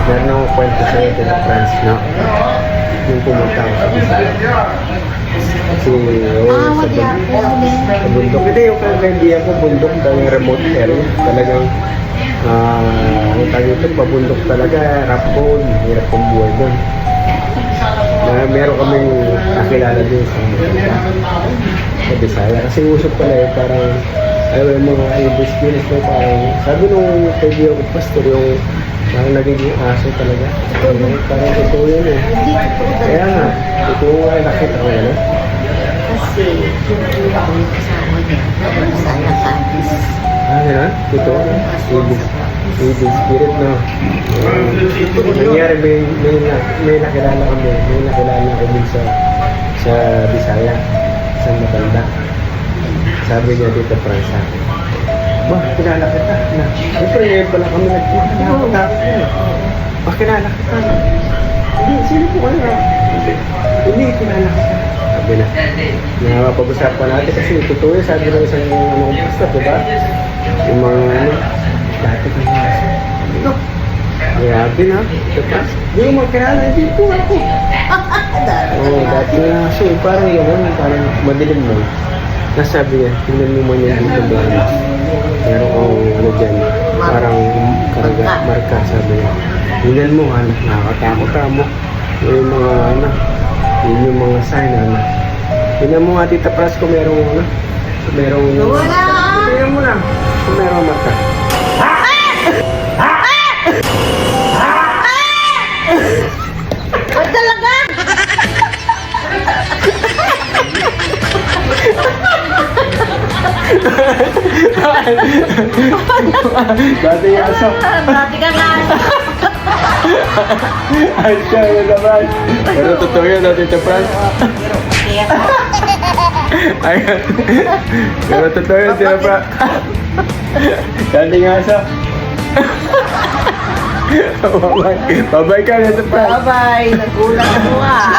Meron akong kwento sa'yo, Tita Franz, no? Yung pumunta ako sa Bisaya. Kasi, sa bundok. Hindi, yung kaibigan ko, bundok daw yung remote area. Talagang, ang tawag ito, pabundok talaga, rough road, hirap ang buhay doon. Meron kaming nakilala din sa Bisaya. Sa Bisaya. Kasi usap pala eh, parang, ayaw yung mga ibig skills mo, parang, sabi nung kaibigan ko, pastor, yung parang nagiging aso talaga. Parang ito yun eh. Kaya nga, ito nga nakita ko yan eh. Kasi yung kasama niya, Bisaya Campus. Yan ito. Ibig spirit na. Nangyari, may nakilala kami. May nakilala ko din sa Bisaya. Sa Matanda. Sabi niya dito, Franz, sa akin, "Bah, kilala kita." Siyempre, ngayon pala kami nagkakita. Kilala kita. Hindi, sino po kayo? Hindi, kilala kita. Sabi na. Napapag-usapan natin kasi totoo yun. Sabi na isang kong pastor, diba? Yung mga dati kang nasa. Ito. Grabe na. Hindi mo magkilala. Hindi po ako. Oo, dati na nasa. Parang yun, parang madilim mo. Nasabi niya, tingnan mo man yung dito ba? Meron kong ano dyan, parang marka, sabi niya. Tingnan mo, anak, nakakatakot ka mo. Yung mga anak, yun yung mga sign, anak. Tingnan mo nga, Tita Franz, kung merong ano, merong... Wala! Tingnan mo lang, kung merong marka. Ba't talaga? Dati yung aso. Dati ka nga. Ay, siya, yun naman. Pero totoo yun, Tita Franz. Ayun. Pero totoo yun, Tita Franz. Dati yung aso. Bye-bye ka, Tita Franz. Bye-bye. Nagulat ako ah.